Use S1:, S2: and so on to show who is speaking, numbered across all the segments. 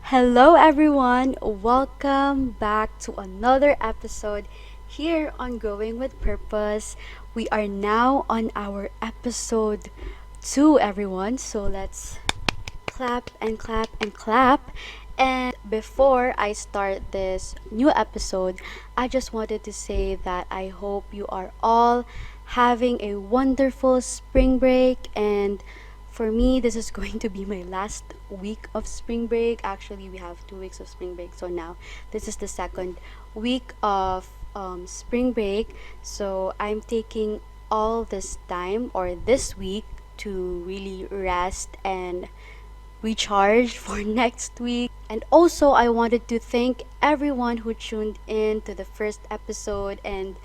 S1: Hello, everyone. Welcome back to another episode here on Growing with Purpose. We are now on our episode 2, everyone. So let's clap and clap and clap. And before I start this new episode, I just wanted to say that I hope you are all having a wonderful spring break. And for me, this is going to be my last week of spring break. Actually, we have 2 weeks of spring break, so now this is the second week of spring break. So I'm taking all this time or this week to really rest and recharge for next week. And also, I wanted to thank everyone who tuned in to the first episode. And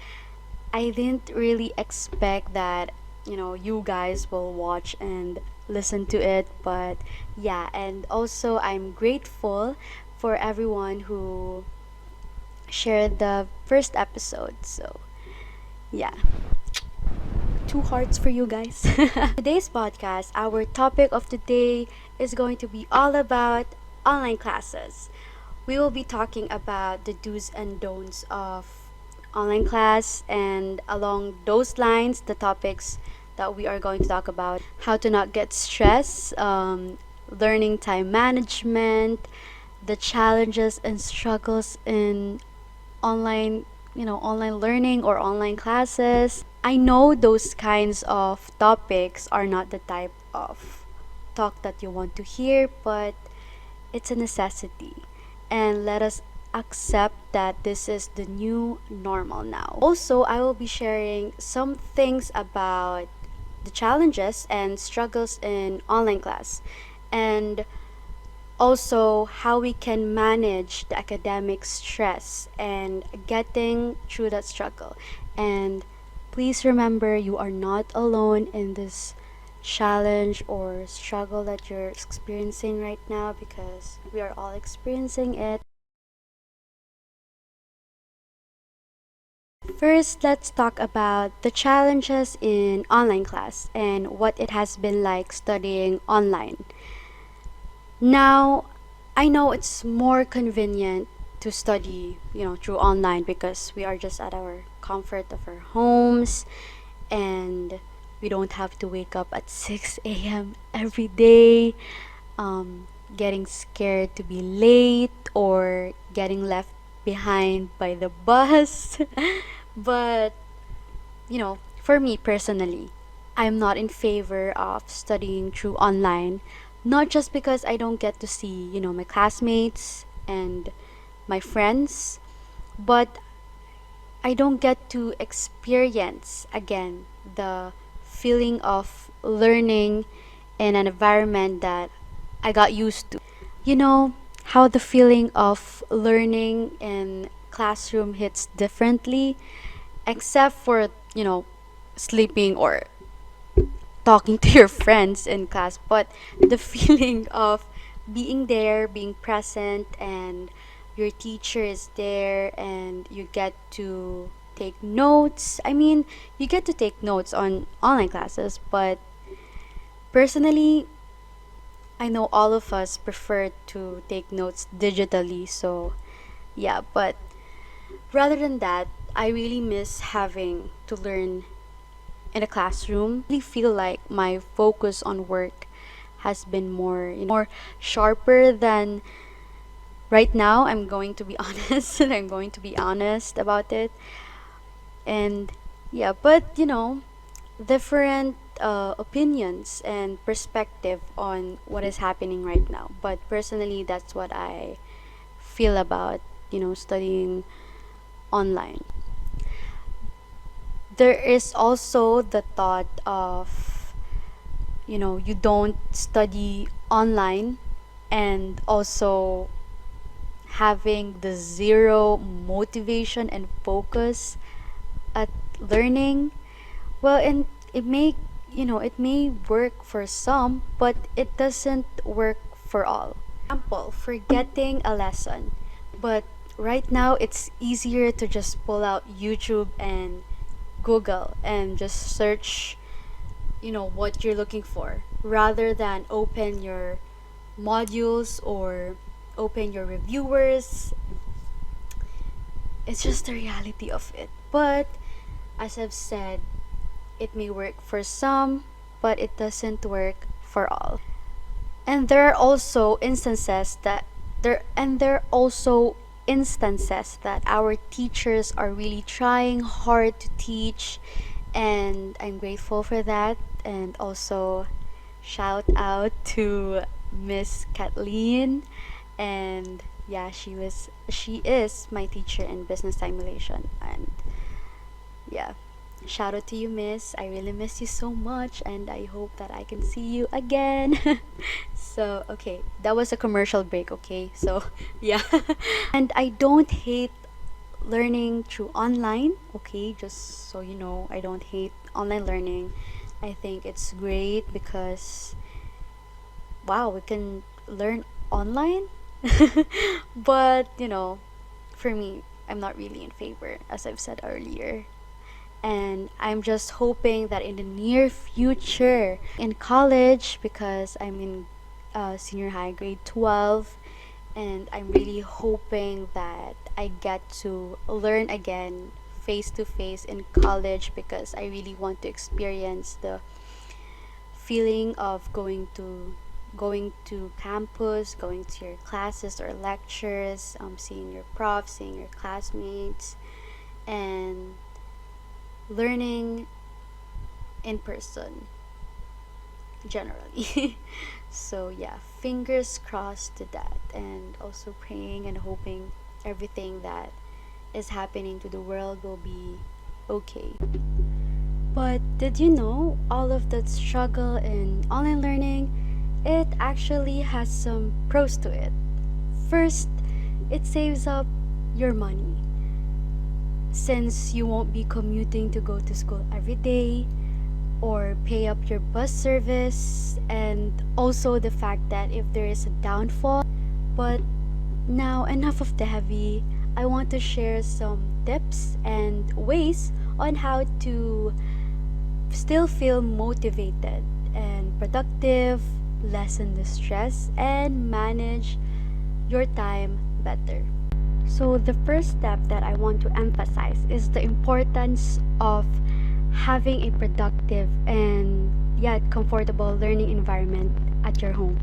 S1: I didn't really expect that, you guys will watch and listen to it. But yeah, and also, I'm grateful for everyone who shared the first episode. So, yeah. Two hearts for you guys. Today's podcast, our topic of today is going to be all about online classes. We will be talking about the do's and don'ts of online class, and along those lines, the topics that we are going to talk about: how to not get stressed, learning time management, the challenges and struggles in online online learning or online classes. I know those kinds of topics are not the type of talk that you want to hear, but it's a necessity, and let us accept that this is the new normal now. Also, I will be sharing some things about the challenges and struggles in online class, and also how we can manage the academic stress and getting through that struggle. And please remember, you are not alone in this challenge or struggle that you're experiencing right now, because we are all experiencing it. First, let's talk about the challenges in online class and what it has been like studying online. Now, I know it's more convenient to study, through online, because we are just at our comfort of our homes, and we don't have to wake up at 6 a.m. every day, getting scared to be late or getting left behind by the bus. But, for me personally, I'm not in favor of studying through online, not just because I don't get to see, my classmates and my friends, but I don't get to experience again the feeling of learning in an environment that I got used to. You know how the feeling of learning in classroom hits differently, except for, sleeping or talking to your friends in class, but the feeling of being there, being present, and your teacher is there, and you get to take notes. I mean, you get to take notes on online classes, but personally, I know all of us prefer to take notes digitally, so yeah, but rather than that, I really miss having to learn in a classroom. I really feel like my focus on work has been more sharper than right now. I'm going to be honest, and I'm going to be honest about it. And yeah, but different opinions and perspective on what is happening right now. But personally, that's what I feel about studying online. There is also the thought of, you don't study online and also having the zero motivation and focus at learning. Well, and it may work for some, but it doesn't work for all. Example, forgetting a lesson, but right now it's easier to just pull out YouTube and Google and just search, what you're looking for, rather than open your modules or open your reviewers. It's just the reality of it. But as I've said, it may work for some, but it doesn't work for all. And there are also instances that our teachers are really trying hard to teach, and I'm grateful for that. And also shout out to Miss Kathleen. And yeah, she is my teacher in business simulation. And yeah, shout out to you, miss. I really miss you so much, and I hope that I can see you again. So okay, that was a commercial break. Okay, so yeah. And I don't hate learning through online. Okay, just so you know, I don't hate online learning. I think it's great because wow, we can learn online. But for me, I'm not really in favor, as I've said earlier. And I'm just hoping that in the near future in college, because I'm in senior high, grade 12, and I'm really hoping that I get to learn again face to face in college, because I really want to experience the feeling of going to campus, going to your classes or lectures, seeing your profs, seeing your classmates, and learning in person generally. So yeah, fingers crossed to that, and also praying and hoping everything that is happening to the world will be okay. But did you know all of that struggle in online learning, it actually has some pros to it. First, it saves up your money, since you won't be commuting to go to school every day or pay up your bus service, and also the fact that if there is a downfall. But now, enough of the heavy. I want to share some tips and ways on how to still feel motivated and productive, lessen the stress, and manage your time better. So, the first step that I want to emphasize is the importance of having a productive and yet comfortable learning environment at your home.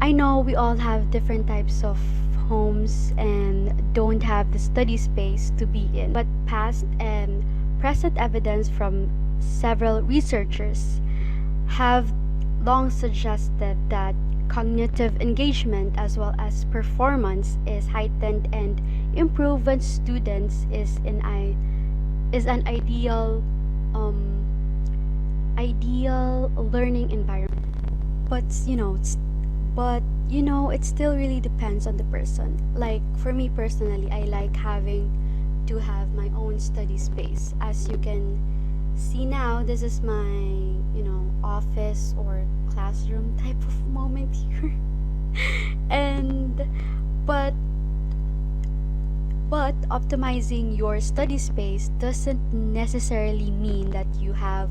S1: I know we all have different types of homes and don't have the study space to be in, but past and present evidence from several researchers have long suggested that cognitive engagement as well as performance is heightened and improved when students is an ideal learning environment. But it still really depends on the person. Like for me personally, I like having to have my own study space. As you can see now, this is my office or classroom type of moment here. And but optimizing your study space doesn't necessarily mean that you have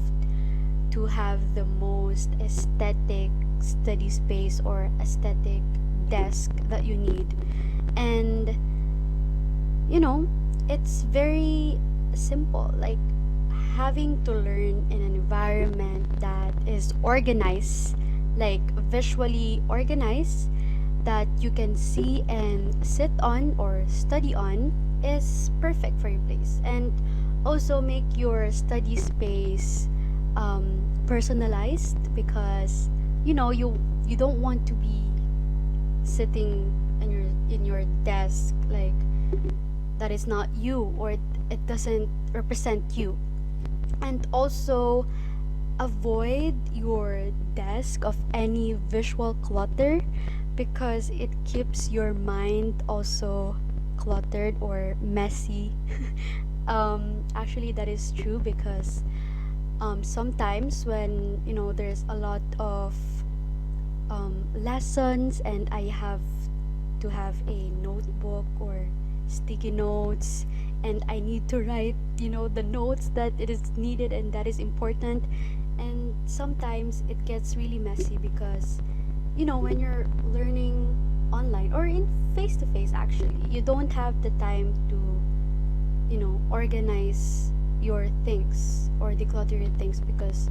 S1: to have the most aesthetic study space or aesthetic desk that you need. And it's very simple, like having to learn in an environment that is organized, like visually organized, that you can see and sit on or study on, is perfect for your place. And also make your study space personalized, because you don't want to be sitting in your desk like that is not you, or it doesn't represent you. And also avoid your desk of any visual clutter, because it keeps your mind also cluttered or messy. Actually, that is true, because sometimes when there's a lot of lessons and I have to have a notebook or sticky notes, and I need to write the notes that it is needed and that is important. And sometimes it gets really messy, because when you're learning online or in face to face. Actually, you don't have the time to, organize your things or declutter your things, because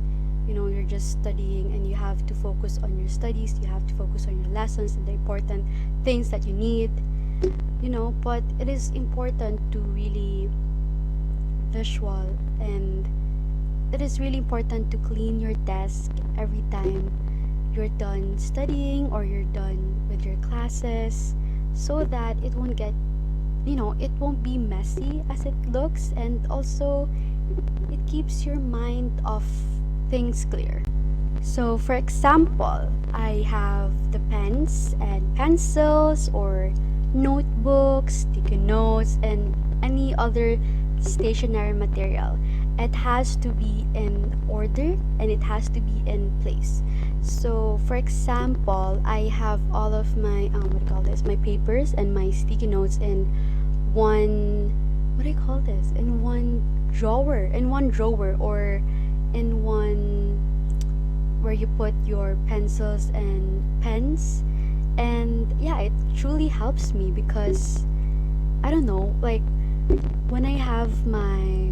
S1: you're just studying and you have to focus on your studies, you have to focus on your lessons and the important things that you need. But it is important to really visual, and it is really important to clean your desk every time you're done studying or you're done with your classes, so that it won't be messy as it looks, and also it keeps your mind off things clear. So, for example, I have the pens and pencils or notebooks, sticky notes, and any other stationery material. It has to be in order and it has to be in place. So, for example, I have all of my what do you call this? My papers and my sticky notes in one what do you call this? In one drawer, or in one where you put your pencils and pens. And yeah, it truly helps me because I don't know, like when I have my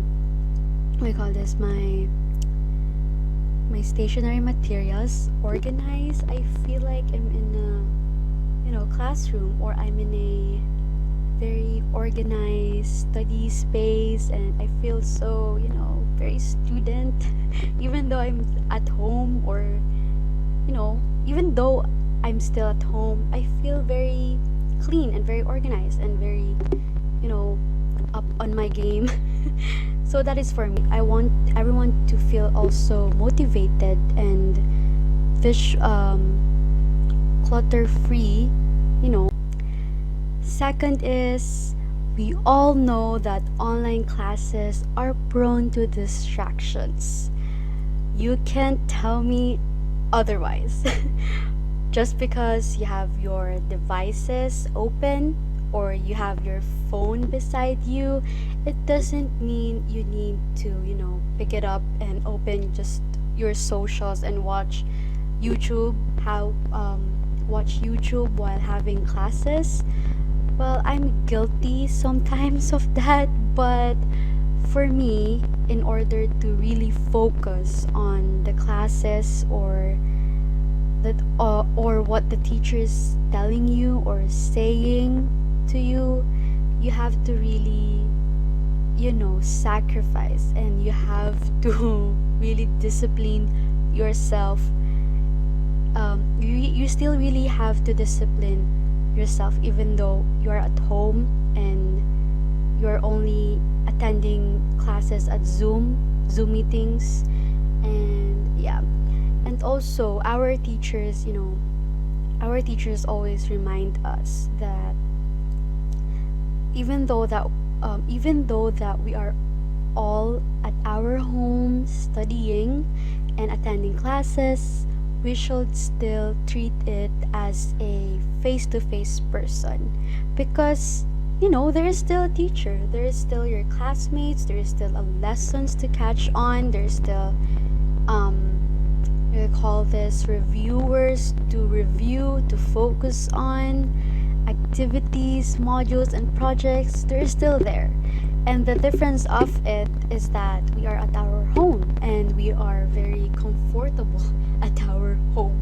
S1: what do you call this? My stationery materials organized, I feel like I'm in a classroom, or I'm in a very organized study space, and I feel so very student even though I'm at home, or even though I'm still at home, I feel very clean and very organized and very up on my game. So that is for me. I want everyone to feel also motivated and clutter free. Second is, we all know that online classes are prone to distractions. You can't tell me otherwise. Just because you have your devices open or you have your phone beside you, it doesn't mean you need to, pick it up and open just your socials and watch YouTube while having classes. Well, I'm guilty sometimes of that, but for me, in order to really focus on the classes, or what the teacher is telling you or saying to you, you have to really sacrifice, and you have to really discipline yourself. You still really have to discipline yourself, even though you're at home and you're only attending classes at Zoom meetings. And yeah, and also our teachers always remind us that even though that we are all at our home studying and attending classes, we should still treat it as a face-to-face person, because there is still a teacher, there is still your classmates, there is still a lessons to catch on, there's still we call this reviewers to review, to focus on, activities, modules, and projects. They're still there. And the difference of it is that we are at our home and we are very comfortable at our home.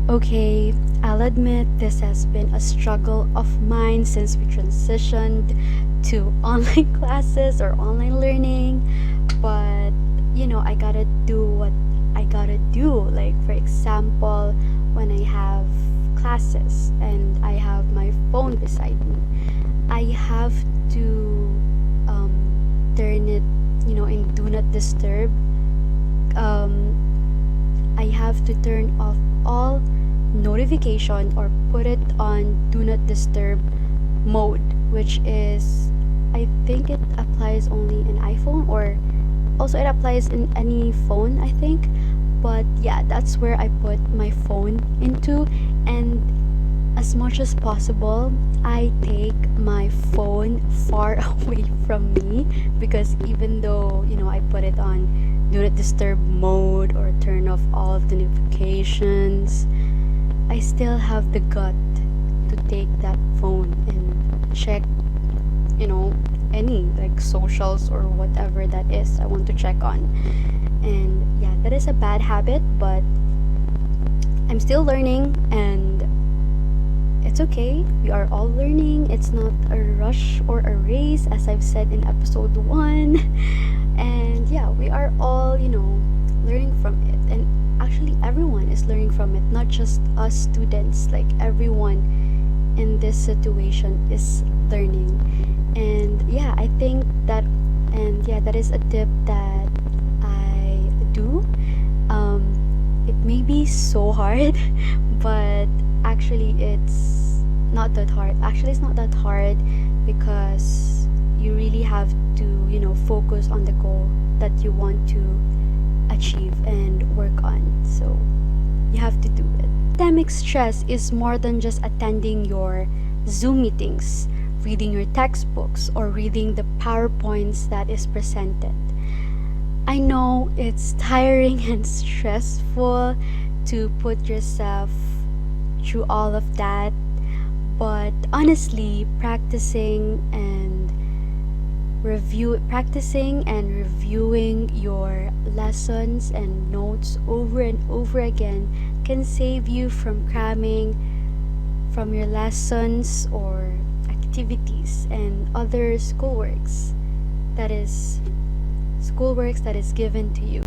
S1: Okay, I'll admit this has been a struggle of mine since we transitioned to online classes or online learning. But I gotta do what I gotta do. Like, for example, when I have classes and I have my phone beside me, I have to turn it in do not disturb. I have to turn off all notification or put it on do not disturb mode, which is, I think it applies only in iPhone, or also it applies in any phone, I think. But yeah, that's where I put my phone into. And as much as possible, I take my phone far away from me, because even though I put it on do not disturb mode or turn off all of the notifications, I still have the gut take that phone and check, any like socials or whatever that is I want to check on. And yeah, that is a bad habit, but I'm still learning, and it's okay. We are all learning. It's not a rush or a race, as I've said in episode 1. And yeah, we are all, learning from it. And actually, everyone is learning from it, not just us students. Like, everyone in this situation is learning. And yeah, I think that, and yeah, that is a tip that I do. It may be so hard, but actually it's not that hard. Actually, it's not that hard because you really have to, focus on the goal that you want to achieve and work on. So you have to do it. Academic stress is more than just attending your Zoom meetings, reading your textbooks, or reading the PowerPoints that is presented. I know it's tiring and stressful to put yourself through all of that, but honestly, practicing and reviewing your lessons and notes over and over again can save you from cramming from your lessons or activities and other schoolworks that is given to you.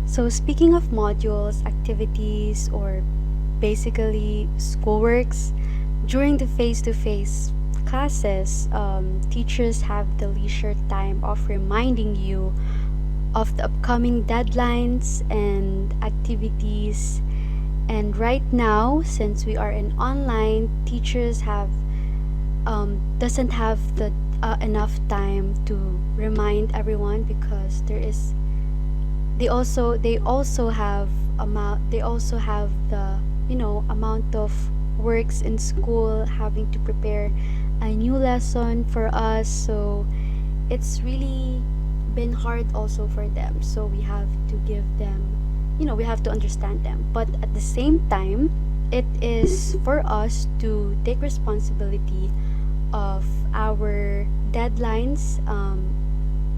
S1: So speaking of modules, activities, or basically schoolworks, during the face-to-face classes, teachers have the leisure time of reminding you of the upcoming deadlines and activities. And right now, since we are in online, teachers doesn't have the enough time to remind everyone, because they also have the amount of works in school, having to prepare a new lesson for us. So it's really been hard also for them, so we have to give them, we have to understand them, but at the same time it is for us to take responsibility of our deadlines,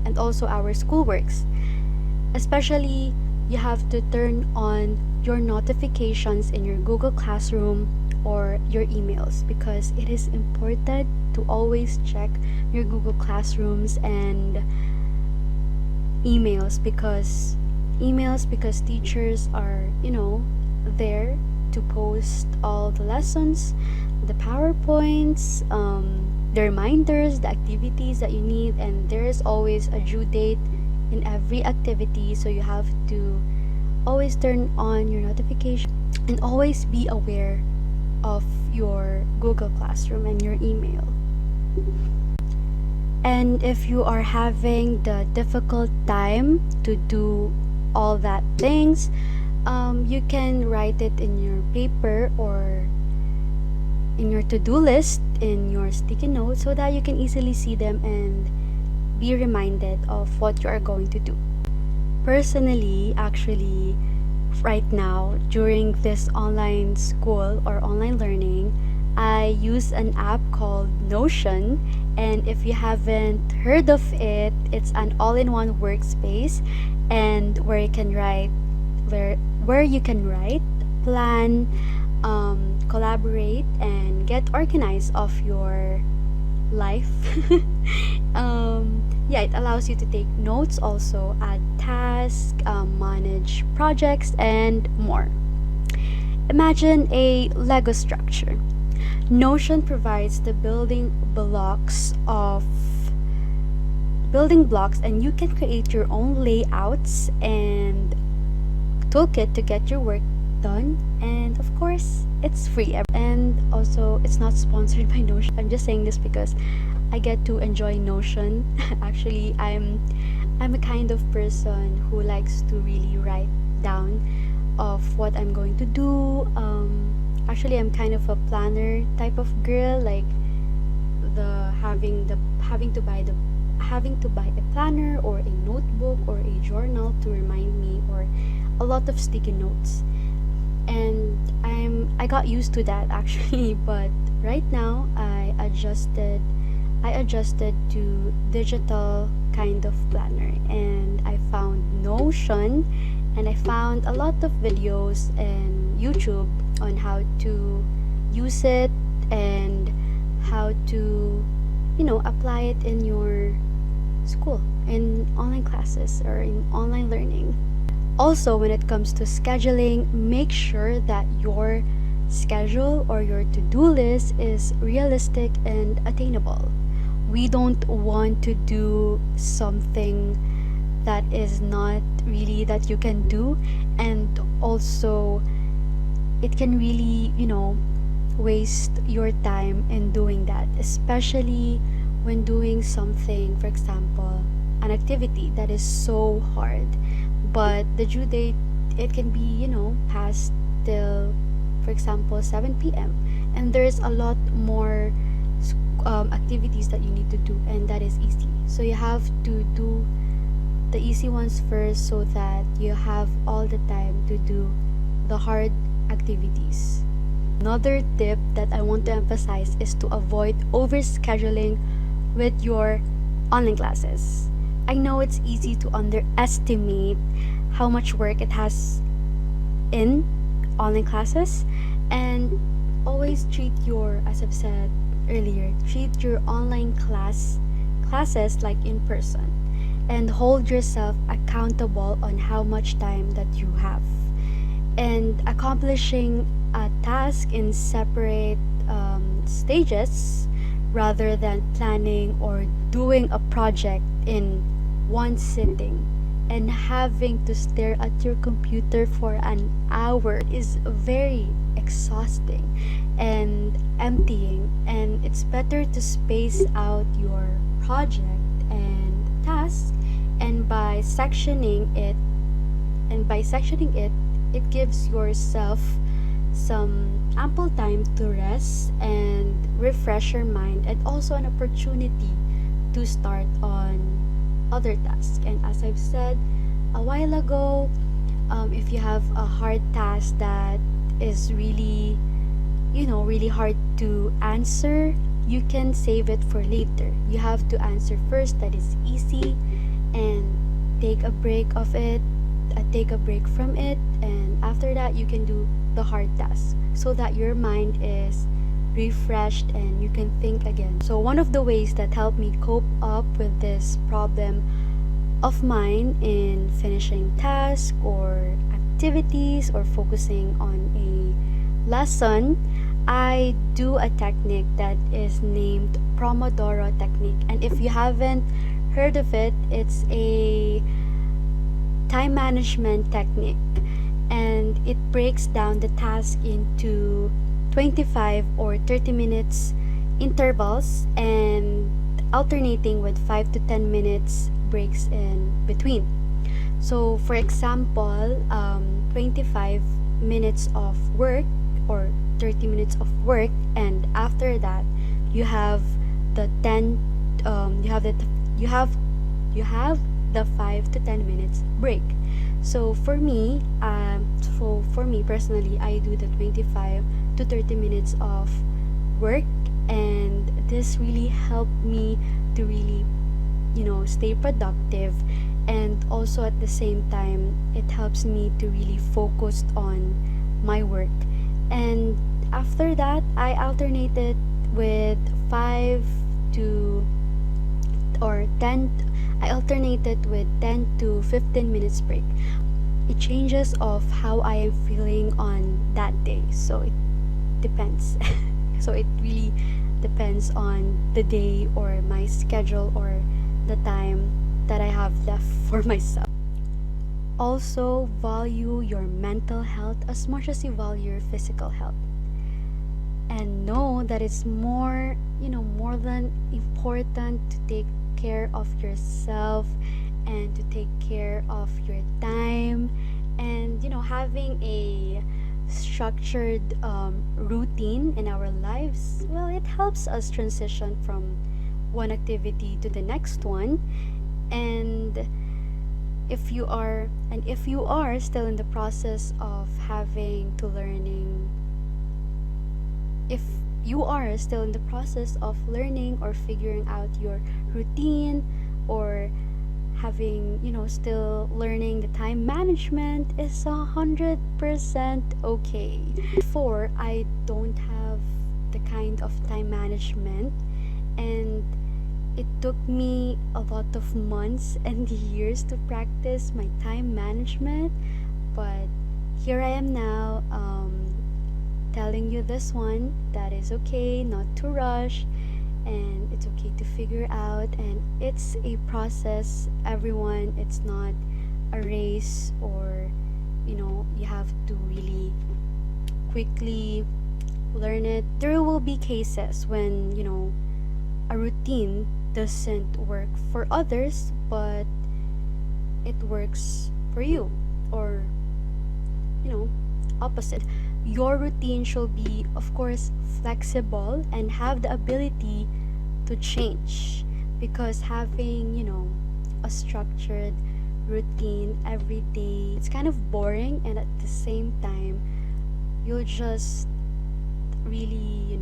S1: and also our schoolworks. Especially, you have to turn on your notifications in your Google Classroom or your emails, because it is important to always check your Google Classrooms and emails because teachers are, there to post all the lessons, the PowerPoints, the reminders, the activities that you need, and there is always a due date in every activity, so you have to always turn on your notification and always be aware of your Google Classroom and your email. And if you are having the difficult time to do all that things, you can write it in your paper or in your to-do list, in your sticky notes, so that you can easily see them and be reminded of what you are going to do. Personally, actually, right now, during this online school or online learning, I use an app called Notion, and if you haven't heard of it, it's an all-in-one workspace, and where you can write, plan, collaborate, and get organized of your life. It allows you to take notes, also add tasks, manage projects, and more. Imagine a Lego structure. Notion provides the building blocks, and you can create your own layouts and toolkit to get your work done. And of course, it's free, and also it's not sponsored by Notion. I'm just saying this because I get to enjoy Notion. Actually, I'm a kind of person who likes to really write down of what I'm going to do. Actually, I'm kind of a planner type of girl, like having to buy a planner or a notebook or a journal to remind me, or a lot of sticky notes. And I got used to that actually, but right now I adjusted to digital kind of planner, and I found Notion, and I found a lot of videos and YouTube on how to use it and how to apply it in your school, in online classes or in online learning. Also, when it comes to scheduling, make sure that your schedule or your to-do list is realistic and attainable. We don't want to do something that is not really that you can do, and also it can really, waste your time in doing that, especially when doing something, for example, an activity that is so hard, but the due date, it can be, past till, for example, 7 p.m., and there's a lot more activities that you need to do, and that is easy. So you have to do the easy ones first so that you have all the time to do the hard activities. Another tip that I want to emphasize is to avoid overscheduling with your online classes. I know it's easy to underestimate how much work it has in online classes, and always treat your, as I've said earlier, treat your online classes like in person, and hold yourself accountable on how much time that you have, and accomplishing a task in separate stages rather than planning or doing a project in one sitting and having to stare at your computer for an hour is very exhausting and emptying, and it's better to space out your project and task, and by sectioning it, it gives yourself some ample time to rest and refresh your mind, and also an opportunity to start on other tasks. And as I've said a while ago, if you have a hard task that is really, really hard to answer, you can save it for later. You have to answer first that is easy, and take a break of it, take a break from it, and after that you can do the hard task so that your mind is refreshed and you can think again. So one of the ways that helped me cope up with this problem of mine in finishing tasks or activities or focusing on a lesson, I do a technique that is named Pomodoro technique. And if you haven't heard of it, it's a time management technique, and it breaks down the task into 25 or 30 minutes intervals, and alternating with 5 to 10 minutes breaks in between. So for example, 25 minutes of work or 30 minutes of work, and after that you have the 10 you have the 5 to 10 minutes break. So for me, personally, I do the 25 to 30 minutes of work, and this really helped me to really, stay productive, and also at the same time, it helps me to really focus on my work. And after that, I alternated with 5 to or 10 I alternated with 10 to 15 minutes break. It changes of how I am feeling on that day. So it depends. So it really depends on the day or my schedule or the time that I have left for myself. Also, value your mental health as much as you value your physical health. And know that it's more than important to take care of yourself and to take care of your time, and having a structured routine in our lives, well, it helps us transition from one activity to the next one. And if you are still in the process of having to learning, if you are still in the process of learning or figuring out your routine, or having, still learning the time management, is 100% okay. Before, I don't have the kind of time management, and it took me a lot of months and years to practice my time management. But here I am now, telling you this one, that is okay not to rush, and it's okay to figure out, and it's a process, everyone. It's not a race, or you have to really quickly learn it. There will be cases when a routine doesn't work for others, but it works for you, or opposite. Your routine should be, of course, flexible and have the ability to change, because having a structured routine every day, it's kind of boring, and at the same time you'll just really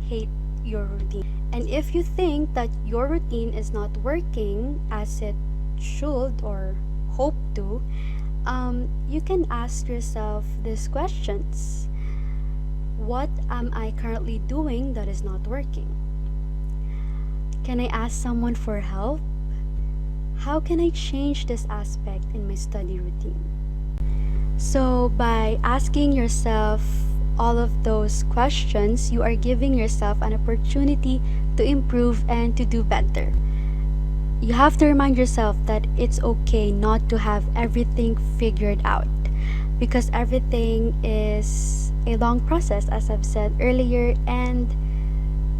S1: hate your routine. And if you think that your routine is not working as it should or hope to, you can ask yourself these questions. What am I currently doing that is not working? Can I ask someone for help? How can I change this aspect in my study routine? So, by asking yourself all of those questions, you are giving yourself an opportunity to improve and to do better. You have to remind yourself that it's okay not to have everything figured out, because everything is a long process, as I've said earlier, and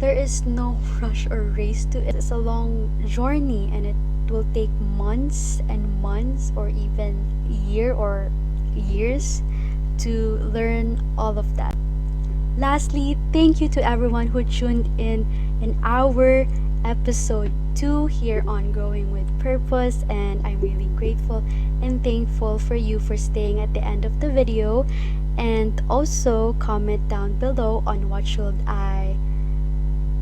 S1: there is no rush or race to it. It's a long journey, and it will take months and months, or even year or years, to learn all of that. Lastly, thank you to everyone who tuned in our episode 2 here on Growing with Purpose, and I'm really grateful and thankful for you for staying at the end of the video. And also comment down below on what should I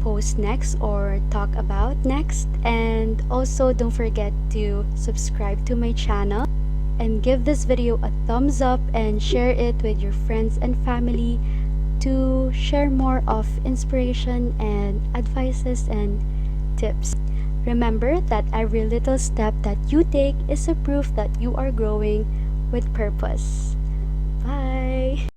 S1: post next or talk about next. And also, don't forget to subscribe to my channel, and give this video a thumbs up, and share it with your friends and family to share more of inspiration and advices and tips. Remember that every little step that you take is a proof that you are growing with purpose. Bye!